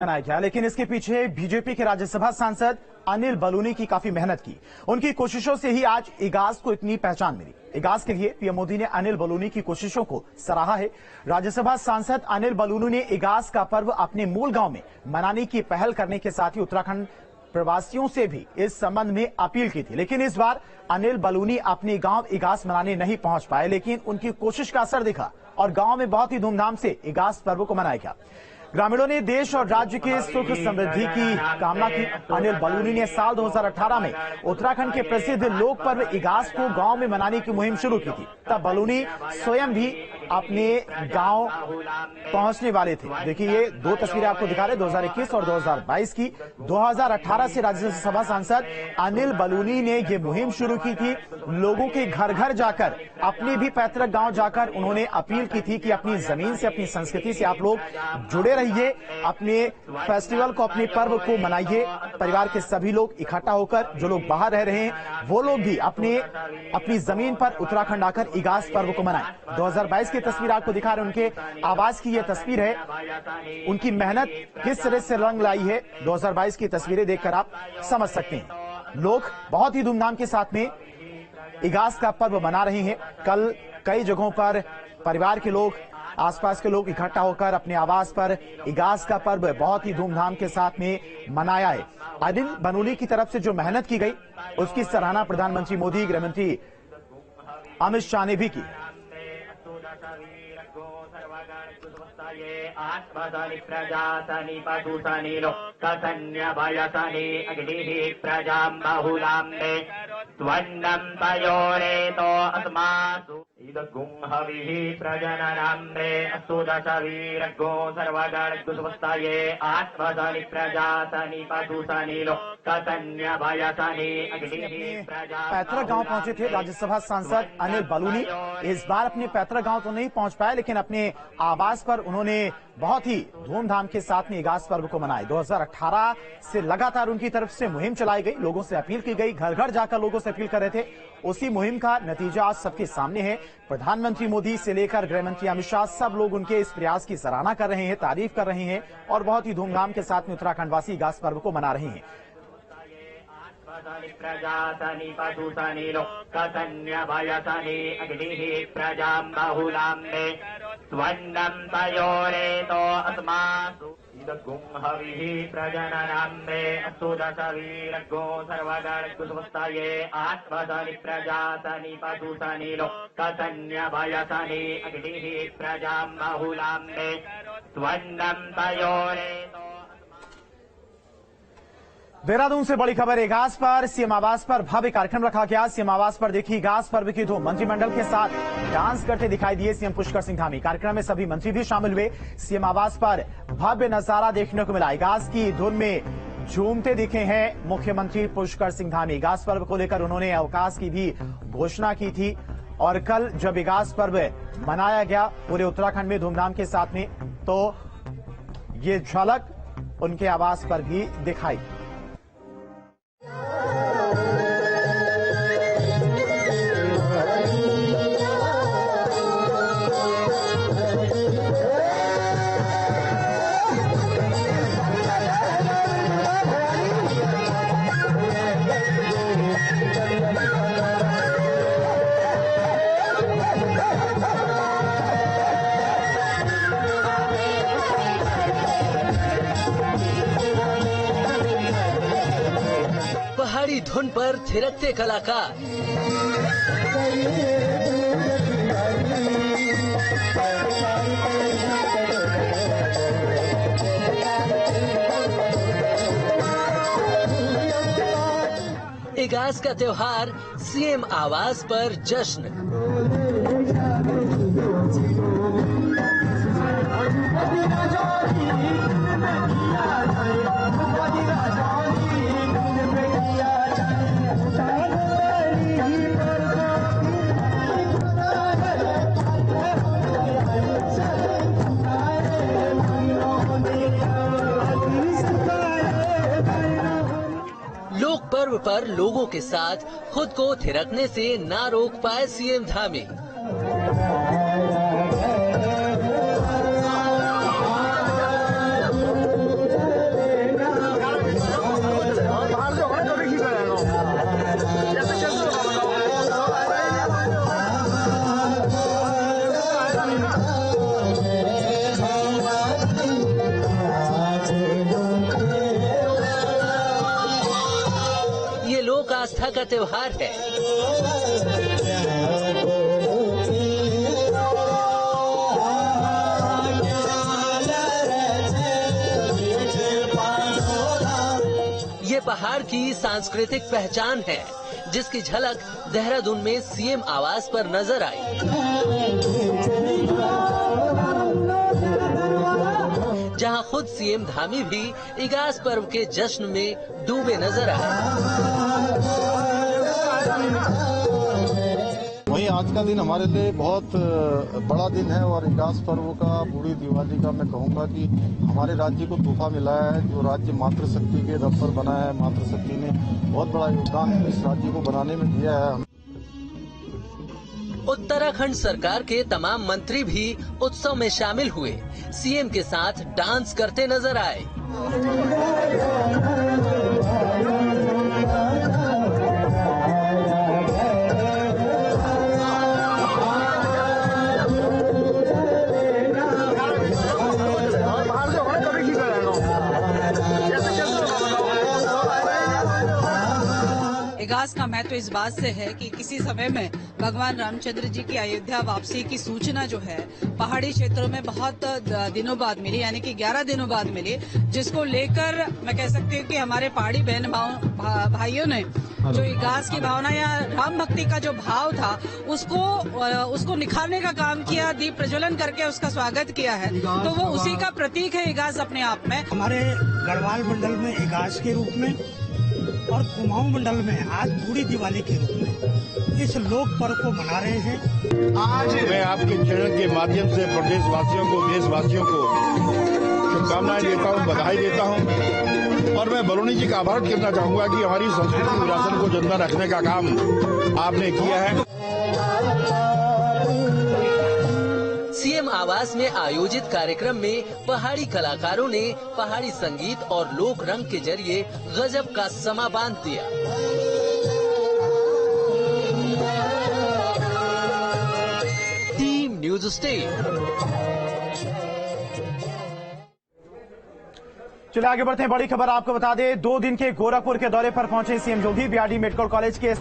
बनाया गया, लेकिन इसके पीछे बीजेपी के राज्यसभा सांसद अनिल बलूनी की काफी मेहनत की। उनकी कोशिशों से ही आज इगास को इतनी पहचान मिली। इगास के लिए पीएम मोदी ने अनिल बलूनी की कोशिशों को सराहा है। राज्यसभा सांसद अनिल बलूनी ने इगास का पर्व अपने मूल गांव में मनाने की पहल करने के साथ ही उत्तराखंड प्रवासियों से भी इस संबंध में अपील की थी, लेकिन इस बार अनिल बलूनी अपने गांव इगास मनाने नहीं पहुंच पाए, लेकिन उनकी कोशिश का असर दिखा और गांव में बहुत ही धूमधाम से इगास पर्व को मनाया गया। ग्रामीणों ने देश और राज्य के सुख समृद्धि की कामना की। अनिल बलूनी ने साल 2018 में उत्तराखंड के प्रसिद्ध लोक पर्व इगास को गांव में मनाने की मुहिम शुरू की थी। तब बलूनी स्वयं भी अपने गांव पहुंचने वाले थे। देखिए, ये दो तस्वीरें आपको दिखा रहे 2021 और 2022 की। 2018 से राज्यसभा सांसद अनिल बलूनी ने ये मुहिम शुरू की थी। लोगों के घर घर जाकर, अपने भी पैतृक गांव जाकर उन्होंने अपील की थी कि अपनी जमीन से, अपनी संस्कृति से आप लोग जुड़े रहिए, अपने फेस्टिवल को, अपने पर्व को मनाइए। परिवार के सभी लोग इकट्ठा होकर, जो लोग बाहर रह रहे हैं वो लोग भी अपनी जमीन पर उत्तराखंड आकर इगास पर्व को मनाएं। 2022 की तस्वीर आपको दिखा रहे, उनके आवाज की ये तस्वीर है। उनकी मेहनत किस तरह से रंग लाई है 2022 की तस्वीरें देखकर आप समझ सकते हैं। लोग बहुत ही धूमधाम के साथ में इगास का पर्व मना रहे हैं। कल कई जगहों पर परिवार के लोग, आसपास के लोग इकट्ठा होकर अपने आवास पर इगास का पर्व बहुत ही धूमधाम के साथ में मनाया है। अनिल बलूनी की तरफ से जो मेहनत की गई उसकी सराहना प्रधानमंत्री मोदी, गृहमंत्री अमित शाह ने भी की। प्रजननाम्रे अस्तु दशवीरगो सर्वगणगुसुवस्ताये आत्मदानि प्रजातनि पशुसनि लोकतन्य भयसनि अग्निः प्रजा। पैतृक गांव पहुंचे थे राज्यसभा सांसद अनिल बलूनी। इस बार अपने पैतृक गांव तो नहीं पहुंच पाए, लेकिन अपने आवास पर उन्होंने बहुत ही धूमधाम के साथ में इगास पर्व को मनाए। 2018 से लगातार उनकी तरफ से मुहिम चलाई गई, लोगों से अपील की गई, घर घर जाकर लोगों से अपील कर रहे थे। उसी मुहिम का नतीजा आज सबके सामने है। प्रधानमंत्री मोदी से लेकर गृहमंत्री अमित शाह, सब लोग उनके इस प्रयास की सराहना कर रहे हैं, तारीफ कर रहे हैं और बहुत ही धूमधाम के साथ में उत्तराखंड वासी इगास पर्व को मना रहे हैं। प्रजातनि पशुसनि लोकतन्य भयसनि अग्निः प्रजां बहुलाम्बे स्वर्णं तयोरेतो अस्मासु इदगुं हविः प्रजननाम्बे अस्तु दशवीरगो सर्वगणगुसुवस्ताये आत्मदनि प्रजातनि पशुसनि लोकतन्य भयसनि अग्निः प्रजां बहुलाम्बे स्वर्णं तयोरेतो। देहरादून से बड़ी खबर, इगास पर सीएम आवास पर भव्य कार्यक्रम रखा गया। सीएम आवास पर देखी इगास पर्व की धूम। मंत्रिमंडल के साथ डांस करते दिखाई दिए सीएम पुष्कर सिंह धामी। कार्यक्रम में सभी मंत्री भी शामिल हुए। सीएम आवास पर भव्य नजारा देखने को मिला। इगास की धुन में झूमते दिखे हैं मुख्यमंत्री पुष्कर सिंह धामी। इगास पर्व को लेकर उन्होंने अवकाश की भी घोषणा की थी और कल जब इगास पर्व मनाया गया पूरे उत्तराखंड में धूमधाम के साथ में, तो ये झलक उनके आवास पर भी दिखाई। पहाड़ी धुन पर थिरकते कलाकार, इगास का त्योहार, सीएम आवास पर जश्न। लोक पर्व पर लोगों के साथ खुद को थिरकने से ना रोक पाए सीएम धामी। आस्था का त्योहार है। ये पहाड़ की सांस्कृतिक पहचान है, जिसकी झलक देहरादून में सीएम आवास पर नजर आई। जहां खुद सीएम धामी भी इगास पर्व के जश्न में डूबे नजर आए। वहीं आज का दिन हमारे लिए बहुत बड़ा दिन है और इगास पर्व का, बूढ़ी दिवाली का मैं कहूँगा कि हमारे राज्य को तोहफा मिला है। जो राज्य मातृशक्ति के दम पर बना है, मातृशक्ति ने बहुत बड़ा योगदान इस राज्य को बनाने में दिया है। उत्तराखंड सरकार के तमाम मंत्री भी उत्सव में शामिल हुए, सीएम के साथ डांस करते नजर आए। इगास का महत्व इस बात से है कि किसी समय में भगवान रामचंद्र जी की अयोध्या वापसी की सूचना जो है पहाड़ी क्षेत्रों में बहुत दिनों बाद मिली, यानी कि 11 दिनों बाद मिली, जिसको लेकर मैं कह सकती हूँ कि हमारे पहाड़ी बहन भाइयों ने जो इगास की भावना या राम भक्ति का जो भाव था उसको निखारने का काम किया, दीप प्रज्वलन करके उसका स्वागत किया है। तो वो उसी का प्रतीक है इगास अपने आप में। हमारे गढ़वाल मंडल में इगास के रूप में और कुमाऊं मंडल में आज बूढ़ी दिवाली के रूप में इस लोक पर्व को मना रहे हैं। आज मैं आपके चैनल के माध्यम से प्रदेशवासियों को, देशवासियों को शुभकामनाएं देता हूं, बधाई देता हूं और मैं बलूनी जी का आभार करना चाहूंगा कि हमारी संस्कृति विरासत को जिंदा रखने का काम आपने किया है। सीएम आवास में आयोजित कार्यक्रम में पहाड़ी कलाकारों ने पहाड़ी संगीत और लोक रंग के जरिए गजब का समा बांध दिया। Team news state. चलिए आगे बढ़ते हैं। बड़ी खबर आपको बता दें, 2 दिन के गोरखपुर के दौरे पर पहुंचे सीएम योगी बीआरडी मेडिकल कॉलेज के